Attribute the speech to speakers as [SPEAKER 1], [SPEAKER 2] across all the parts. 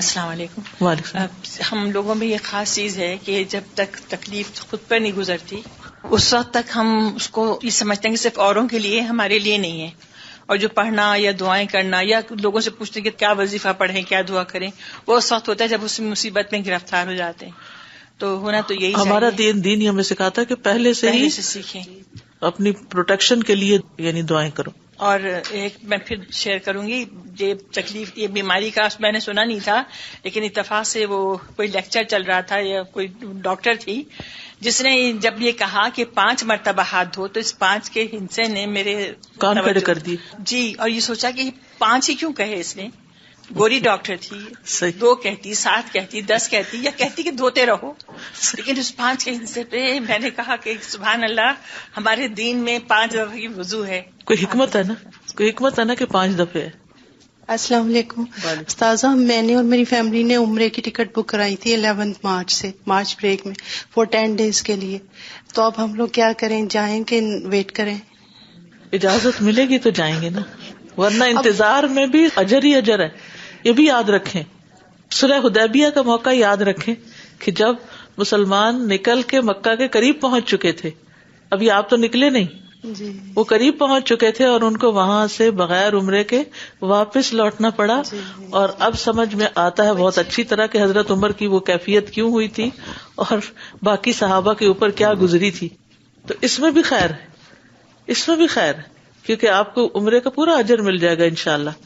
[SPEAKER 1] السلام علیکم.
[SPEAKER 2] وعلیکم السلام.
[SPEAKER 1] ہم لوگوں میں یہ خاص چیز ہے کہ جب تک تکلیف خود پر نہیں گزرتی اس وقت تک ہم اس کو یہ سمجھتے ہیں کہ صرف اوروں کے لیے ہمارے لیے نہیں ہے. اور جو پڑھنا یا دعائیں کرنا یا لوگوں سے پوچھتے ہیں کہ کیا وظیفہ پڑھیں کیا دعا کریں، وہ اس وقت ہوتا ہے جب اس مصیبت میں گرفتار ہو جاتے ہیں. تو ہونا تو یہی
[SPEAKER 2] ہمارا
[SPEAKER 1] چاہیے.
[SPEAKER 2] دین ہی ہمیں سکھاتا ہے کہ پہلے سے
[SPEAKER 1] سیکھیں.
[SPEAKER 2] اپنی پروٹیکشن کے لیے یعنی دعائیں کرو.
[SPEAKER 1] اور ایک میں پھر شیئر کروں گی، یہ تکلیف یہ بیماری کا میں نے سنا نہیں تھا، لیکن اتفاق سے وہ کوئی لیکچر چل رہا تھا یا کوئی ڈاکٹر تھی جس نے جب یہ کہا کہ 5 مرتبہ ہاتھ دھو، تو اس 5 کے ہنسے نے میرے
[SPEAKER 2] کان کھڑے کر دی.
[SPEAKER 1] جی، اور یہ سوچا کہ 5 ہی کیوں کہے اس نے. گوری ڈاکٹر تھی،
[SPEAKER 2] صحیح.
[SPEAKER 1] 2 کہتی، 7 کہتی، 10 کہتی، یا کہتی کہ دھوتے رہو، لیکن اس 5 کے ہنسے پہ میں نے کہا کہ سبحان اللہ، ہمارے دین میں 5 دفعہ کی وضو ہے.
[SPEAKER 2] کوئی حکمت ہے نا، کوئی حکمت ہے نا کہ 5 دفعے ہے.
[SPEAKER 3] السلام علیکم استاذہ. میں نے اور میری فیملی نے عمرے کی ٹکٹ بک کرائی تھی 11 مارچ سے، مارچ بریک میں فور 10 days کے لیے. تو اب ہم لوگ کیا کریں، جائیں کہ ویٹ کریں؟
[SPEAKER 2] اجازت ملے گی تو جائیں گے نا، ورنہ انتظار میں بھی اجر ہی اجر ہے. یہ بھی یاد رکھیں، صلح حدیبیہ کا موقع یاد رکھیں کہ جب مسلمان نکل کے مکہ کے قریب پہنچ چکے تھے، ابھی آپ تو نکلے نہیں
[SPEAKER 3] جی،
[SPEAKER 2] وہ قریب پہنچ چکے تھے اور ان کو وہاں سے بغیر عمرے کے واپس لوٹنا پڑا. اور اب سمجھ میں آتا ہے بہت اچھی طرح کہ حضرت عمر کی وہ کیفیت کیوں ہوئی تھی اور باقی صحابہ کے اوپر کیا گزری تھی. تو اس میں بھی خیر ہے، اس میں بھی خیر ہے، کیونکہ آپ کو عمرے کا پورا اجر مل جائے گا انشاءاللہ.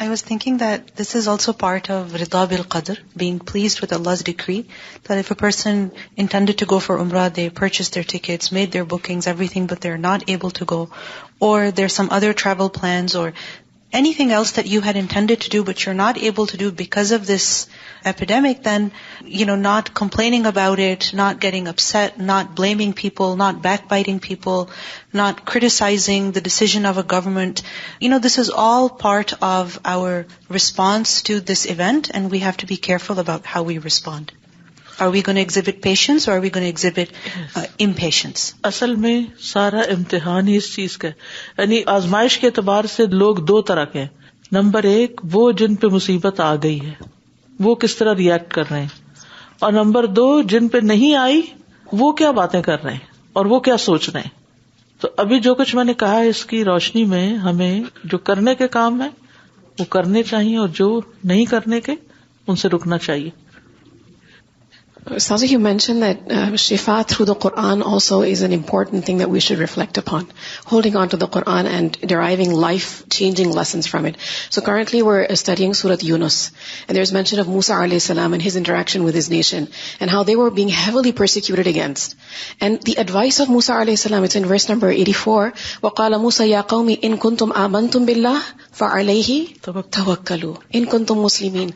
[SPEAKER 4] I was thinking that this is also part of Rida bil Qadr, being pleased with Allah's decree, that if a person intended to go for Umrah, they purchased their tickets, made their bookings, everything, but they're not able to go, or there's some other travel plans or anything else that you had intended to do but you're not able to do because of this epidemic, then, not complaining about it, not getting upset, not blaming people, not backbiting people, not criticizing the decision of a government. This is all part of our response to this event, and we have to be careful about how we respond. Are we going to exhibit patience or are we going to exhibit impatience?
[SPEAKER 2] اصل میں سارا امتحان ہی اس چیز کا ہے. یعنی آزمائش کے اعتبار سے لوگ 2 طرح کے ہیں. نمبر 1 وہ جن پہ مصیبت آ گئی ہے وہ کس طرح ریئیکٹ کر رہے ہیں، اور نمبر 2 جن پہ نہیں آئی وہ کیا باتیں کر رہے ہیں اور وہ کیا سوچ رہے ہیں. تو ابھی جو کچھ میں نے کہا اس کی روشنی میں ہمیں جو کرنے کے کام ہیں وہ کرنے چاہیے اور جو نہیں کرنے کے ان سے رکنا چاہیے.
[SPEAKER 5] Ustaz, you mentioned that shifa through the Quran also is an important thing that we should reflect upon, holding on to the Quran and deriving life-changing lessons from it. So currently we're studying Surah Yunus, and there's mention of Musa alayhi salam and his interaction with his nation, and how they were being heavily persecuted against. And the advice of Musa alayhi salam, it's in verse number 84, وَقَالَ مُوسَى يَا قَوْمِ إِن كُنْتُمْ آمَنْتُمْ بِاللَّهِ فَعَلَيْهِ تَوَكَّلُوا إِن كُنْتُمْ مُسْلِمِينَ.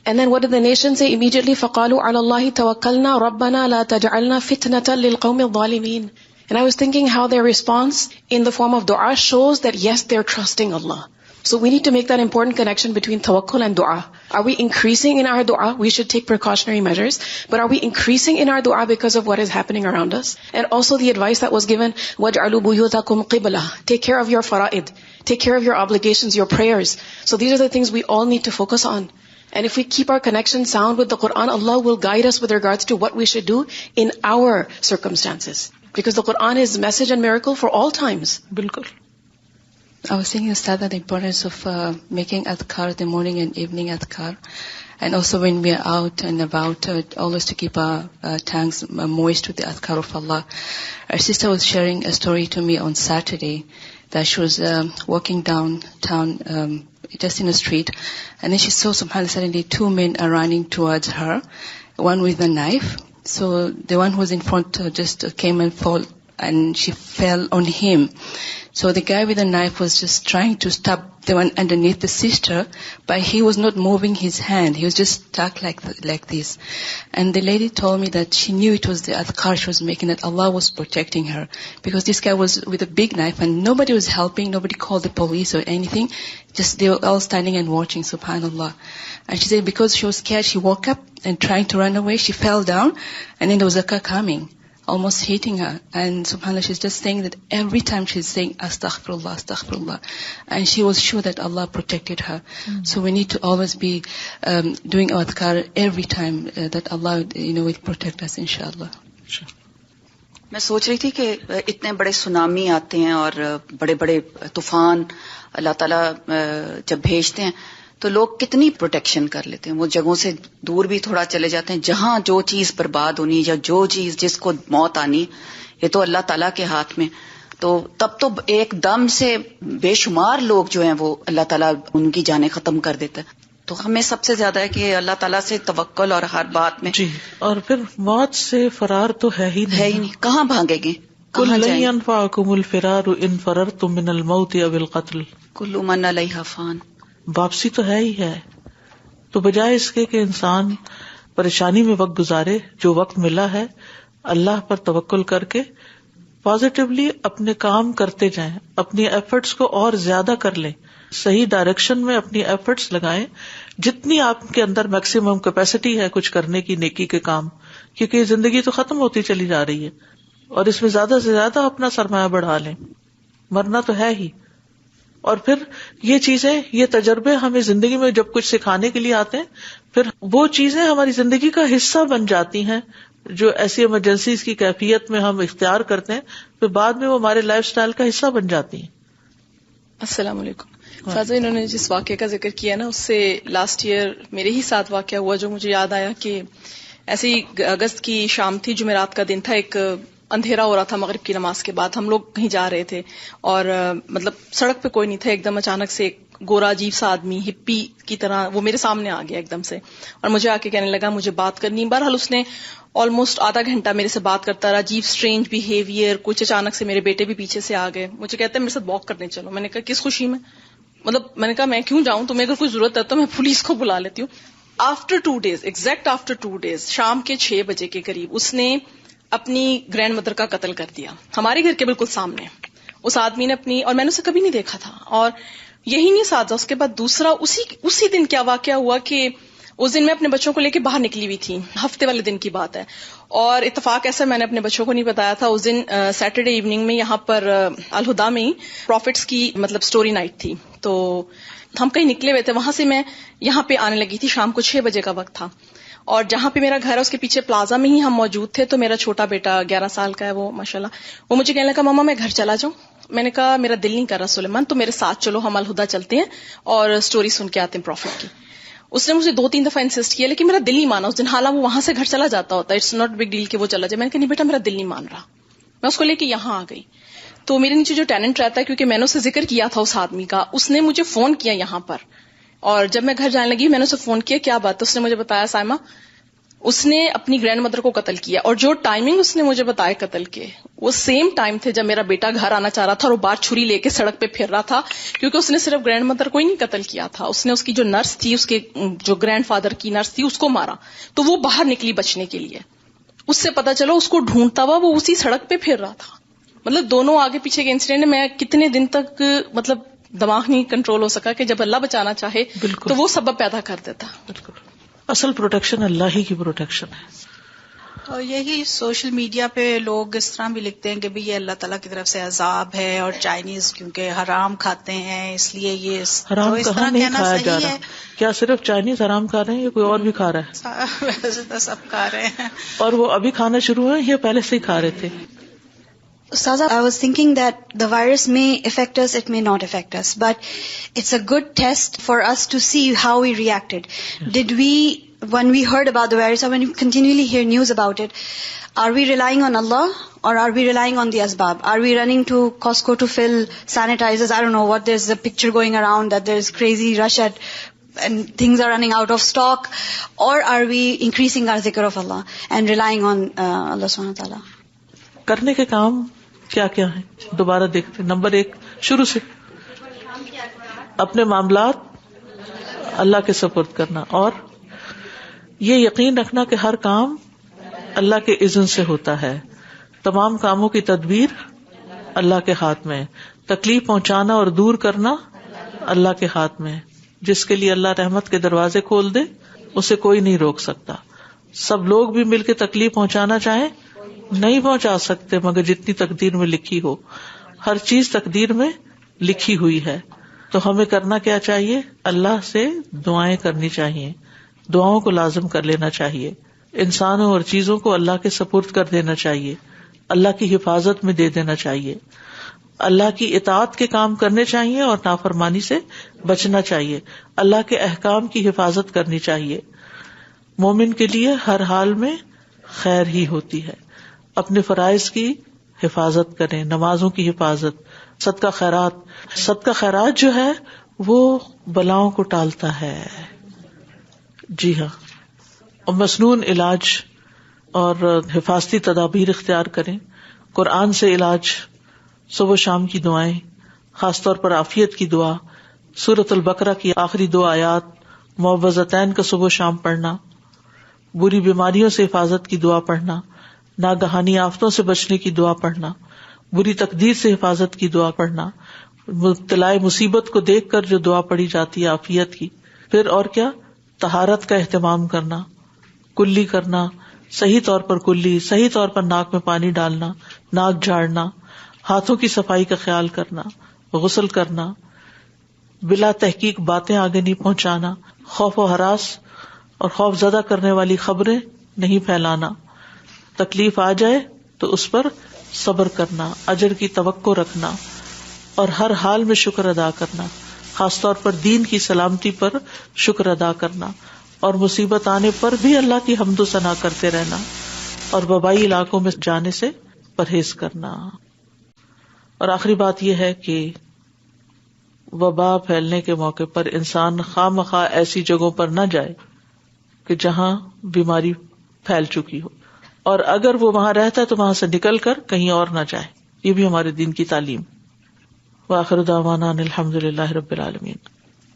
[SPEAKER 5] And then what did the nation say immediately? فَقَالُوا عَلَى اللَّهِ توكلنا ربنا لا تجعلنا فتنة للقوم الظالمين. And I was thinking how their response in the form of dua shows that yes, they're trusting Allah. So we need to make that important connection between tawakkul and dua. Are we increasing in our dua? We should take precautionary measures. But are we increasing in our dua because of what is happening around us? And also the advice that was given, وَاجْعَلُوا بُيُوتَكُمْ قِبْلَةً. Take care of your fara'id. Take care of your obligations, your prayers. So these are the things we all need to focus on. And if we keep our connection sound with the Quran, Allah will guide us with regards to what we should do in our circumstances. Because the Quran is message and miracle for all times.
[SPEAKER 2] بالکل.
[SPEAKER 4] I was thinking, Ustad, the importance of making adhkar, the morning and evening adhkar. And also when we are out and about, always to keep our tongues moist with the adhkar of Allah. Our sister was sharing a story to me on Saturday that she was walking downtown, just in the street, and then she saw, subhanAllah, suddenly 2 men are running towards her, one with a knife. So the one who was in front just came and fall, and she fell on him. So the guy with the knife was just trying to stab the one underneath the sister, but he was not moving his hand. He was just stuck like this. And the lady told me that she knew it was the adhkar she was making, that Allah was protecting her. Because this guy was with a big knife and nobody was helping, nobody called the police or anything. Just they were all standing and watching, subhanAllah. And she said because she was scared, she woke up and trying to run away, she fell down, and then there was a car coming. almost hating her. And subhanAllah, she's just saying that every time she's saying astaghfirullah, astaghfirullah. And she was sure that Allah protected her. So we need to always be doing our adhkar every time that Allah will protect us inshallah.
[SPEAKER 6] میں سوچ رہی تھی کہ اتنے بڑے tsunami آتے ہیں اور بڑے بڑے طوفان اللہ تعالیٰ جب بھیجتے ہیں تو لوگ کتنی پروٹیکشن کر لیتے ہیں. وہ جگہوں سے دور بھی تھوڑا چلے جاتے ہیں جہاں جو چیز برباد ہونی یا جو چیز جس کو موت آنی یہ تو اللہ تعالیٰ کے ہاتھ میں. تو تب تو ایک دم سے بے شمار لوگ جو ہیں وہ اللہ تعالیٰ ان کی جانیں ختم کر دیتا ہے. تو ہمیں سب سے زیادہ ہے کہ اللہ تعالیٰ سے توکل اور ہر بات میں.
[SPEAKER 2] جی. اور پھر موت سے فرار تو ہے ہی نہیں. کہاں
[SPEAKER 6] بھاگیں گے؟
[SPEAKER 2] قل لن ينفعكم الفرار ان فررتم من الموت او القتل
[SPEAKER 6] كل من علیہا فان.
[SPEAKER 2] واپسی تو ہے ہی ہے. تو بجائے اس کے کہ انسان پریشانی میں وقت گزارے، جو وقت ملا ہے اللہ پر توکل کر کے پازیٹیولی اپنے کام کرتے جائیں، اپنی ایفرٹس کو اور زیادہ کر لیں، صحیح ڈائریکشن میں اپنی ایفرٹس لگائیں جتنی آپ کے اندر میکسیمم کیپیسٹی ہے کچھ کرنے کی نیکی کے کام، کیونکہ یہ زندگی تو ختم ہوتی چلی جا رہی ہے اور اس میں زیادہ سے زیادہ اپنا سرمایہ بڑھا لیں. مرنا تو ہے ہی. اور پھر یہ چیزیں، یہ تجربے ہمیں زندگی میں جب کچھ سکھانے کے لیے آتے ہیں، پھر وہ چیزیں ہماری زندگی کا حصہ بن جاتی ہیں جو ایسی ایمرجنسیز کی کیفیت میں ہم اختیار کرتے ہیں، پھر بعد میں وہ ہمارے لائف سٹائل کا حصہ بن جاتی ہیں.
[SPEAKER 7] السلام علیکم. فاضل، انہوں نے جس واقعے کا ذکر کیا نا، اس سے لاسٹ ایئر میرے ہی ساتھ واقعہ ہوا جو مجھے یاد آیا کہ ایسے ہی اگست کی شام تھی، جمعرات کا دن تھا، ایک اندھیرا ہو رہا تھا مغرب کی نماز کے بعد. ہم لوگ کہیں جا رہے تھے اور مطلب سڑک پہ کوئی نہیں تھا. ایک دم اچانک سے ایک گورا عجیب سا آدمی ہپی کی طرح وہ میرے سامنے آ گیا ایک دم سے اور مجھے آ کے کہنے لگا مجھے بات کرنی. بہرحال اس نے آلموسٹ آدھا گھنٹہ میرے سے بات کرتا رہا. عجیب اسٹرینج بیہیویئر. کچھ اچانک سے میرے بیٹے بھی پیچھے سے آ گئے. مجھے کہتے ہیں میرے ساتھ واک کرنے چلو. میں نے کہا کس خوشی میں؟ مطلب میں نے کہا میں کیوں جاؤں، تمہیں اگر کوئی ضرورت ہے تو میں پولیس کو بلا لیتی ہوں. After 2 days، exact after 2 days، شام کے 6 بجے کے قریب اس نے اپنی گرینڈ مدر کا قتل کر دیا ہمارے گھر کے بالکل سامنے. اس آدمی نے اپنی، اور میں نے اسے کبھی نہیں دیکھا تھا. اور یہی نہیں ساتھ، اس کے بعد دوسرا اسی دن کیا واقعہ ہوا کہ اس دن میں اپنے بچوں کو لے کے باہر نکلی ہوئی تھی، ہفتے والے دن کی بات ہے. اور اتفاق ایسا میں نے اپنے بچوں کو نہیں بتایا تھا. اس دن سیٹرڈے ایوننگ میں یہاں پر الہدا میں ہی پروفٹس کی مطلب سٹوری نائٹ تھی. تو ہم کہیں نکلے ہوئے تھے، وہاں سے میں یہاں پہ آنے لگی تھی. شام کو 6 بجے کا وقت تھا اور جہاں پہ میرا گھر ہے اس کے پیچھے پلازا میں ہی ہم موجود تھے. تو میرا چھوٹا بیٹا 11 سال کا ہے، وہ ماشاءاللہ، وہ مجھے کہنے لگا ماما میں گھر چلا جاؤں. میں نے کہا میرا دل نہیں کر رہا سلیمان، تو میرے ساتھ چلو، ہم الہدا چلتے ہیں اور سٹوری سن کے آتے ہیں پروفٹ کی. اس نے مجھے 2-3 دفعہ انسسٹ کیا لیکن میرا دل نہیں مانا اس دن. حالانکہ وہ وہاں سے گھر چلا جاتا ہوتا ہے، اٹس ناٹ بگ ڈیل کہ وہ چلا جائے. میں نے کہا نہیں بیٹا میرا دل نہیں مان رہا. میں اس کو لے کے یہاں آ گئی. تو میرے نیچے جو ٹیننٹ رہتا ہے، کیونکہ میں نے اسے ذکر کیا تھا اس آدمی کا، اس نے مجھے فون کیا یہاں پر. اور جب میں گھر جانے لگی میں نے اسے فون کیا کیا بات. اس نے مجھے بتایا سائمہ اس نے اپنی گرینڈ مدر کو قتل کیا. اور جو ٹائمنگ اس نے مجھے بتایا قتل کے، وہ سیم ٹائم تھے جب میرا بیٹا گھر آنا چاہ رہا تھا اور وہ بار چھری لے کے سڑک پہ پھر رہا تھا. کیونکہ اس نے صرف گرینڈ مدر کو ہی نہیں قتل کیا تھا، اس نے اس کی جو نرس تھی، اس کے جو گرینڈ فادر کی نرس تھی، اس کو مارا. تو وہ باہر نکلی بچنے کے لیے. اس سے پتا چلا اس کو ڈھونڈتا ہوا وہ اسی سڑک پہ پھر رہا تھا. مطلب دونوں آگے پیچھے کے انسیڈنٹ. میں کتنے دن تک مطلب دماغ نہیں کنٹرول ہو سکا کہ جب اللہ بچانا چاہے تو وہ سبب پیدا کر دیتا.
[SPEAKER 2] بالکل اصل پروٹیکشن اللہ ہی کی پروٹیکشن ہے.
[SPEAKER 8] اور یہی سوشل میڈیا پہ لوگ اس طرح بھی لکھتے ہیں کہ بھی یہ اللہ تعالیٰ کی طرف سے عذاب ہے، اور چائنیز کیونکہ حرام کھاتے ہیں اس لیے یہ
[SPEAKER 2] حرام کہاں نہیں کھایا جا رہا. کیا صرف چائنیز حرام کھا رہے ہیں یا کوئی اور بھی کھا رہا ہے؟
[SPEAKER 8] ویسے تو سب کھا رہے ہیں.
[SPEAKER 2] اور وہ ابھی کھانا شروع ہوئے یا پہلے سے ہی کھا رہے تھے؟
[SPEAKER 9] Ustaza, I was thinking that the virus may affect us, it may not affect us, but it's a good test for us to see how we reacted. Did we, when we heard about the virus or when we continually hear news about it, are we relying on Allah or are we relying on the asbab? Are we running to Costco to fill sanitizers? I don't know what, there's a picture going around that there's crazy rush at and things are running out of stock. Or are we increasing our zikr of Allah and relying on Allah subhanahu wa ta'ala?
[SPEAKER 2] کرنے کے کام کیا کیا ہیں دوبارہ دیکھتے ہیں. Number 1 شروع سے اپنے معاملات اللہ کے سپرد کرنا اور یہ یقین رکھنا کہ ہر کام اللہ کے اذن سے ہوتا ہے. تمام کاموں کی تدبیر اللہ کے ہاتھ میں. تکلیف پہنچانا اور دور کرنا اللہ کے ہاتھ میں. جس کے لیے اللہ رحمت کے دروازے کھول دے اسے کوئی نہیں روک سکتا. سب لوگ بھی مل کے تکلیف پہنچانا چاہیں نہیں پہنچا سکتے مگر جتنی تقدیر میں لکھی ہو. ہر چیز تقدیر میں لکھی ہوئی ہے. تو ہمیں کرنا کیا چاہیے؟ اللہ سے دعائیں کرنی چاہیے, دعاؤں کو لازم کر لینا چاہیے, انسانوں اور چیزوں کو اللہ کے سپرد کر دینا چاہیے, اللہ کی حفاظت میں دے دینا چاہیے, اللہ کی اطاعت کے کام کرنے چاہیے اور نافرمانی سے بچنا چاہیے, اللہ کے احکام کی حفاظت کرنی چاہیے. مومن کے لیے ہر حال میں خیر ہی ہوتی ہے. اپنے فرائض کی حفاظت کریں, نمازوں کی حفاظت, صدقہ خیرات جو ہے وہ بلاؤں کو ٹالتا ہے. جی ہاں, اور مسنون علاج اور حفاظتی تدابیر اختیار کریں. قرآن سے علاج, صبح و شام کی دعائیں, خاص طور پر عافیت کی دعا, سورۃ البقرہ کی آخری 2 آیات, معوذتین کا صبح و شام پڑھنا, بری بیماریوں سے حفاظت کی دعا پڑھنا, ناگہانی آفتوں سے بچنے کی دعا پڑھنا, بری تقدیر سے حفاظت کی دعا پڑھنا, مبتلا مصیبت کو دیکھ کر جو دعا پڑھی جاتی ہے عافیت کی. پھر اور کیا, طہارت کا اہتمام کرنا, کلی کرنا, صحیح طور پر کلی, صحیح طور پر ناک میں پانی ڈالنا, ناک جھاڑنا, ہاتھوں کی صفائی کا خیال کرنا, غسل کرنا, بلا تحقیق باتیں آگے نہیں پہنچانا, خوف و ہراس اور خوف زدہ کرنے والی خبریں نہیں پھیلانا, تکلیف آ جائے تو اس پر صبر کرنا, اجر کی توقع رکھنا اور ہر حال میں شکر ادا کرنا, خاص طور پر دین کی سلامتی پر شکر ادا کرنا, اور مصیبت آنے پر بھی اللہ کی حمد و ثنا کرتے رہنا, اور وبائی علاقوں میں جانے سے پرہیز کرنا. اور آخری بات یہ ہے کہ وبا پھیلنے کے موقع پر انسان خواہ مخواہ ایسی جگہوں پر نہ جائے کہ جہاں بیماری پھیل چکی ہو, اور اگر وہ وہاں رہتا ہے تو وہاں سے نکل کر کہیں اور نہ جائے. یہ بھی ہمارے دین کی تعلیم. وآخر دعوانا الحمد للہ رب العالمین.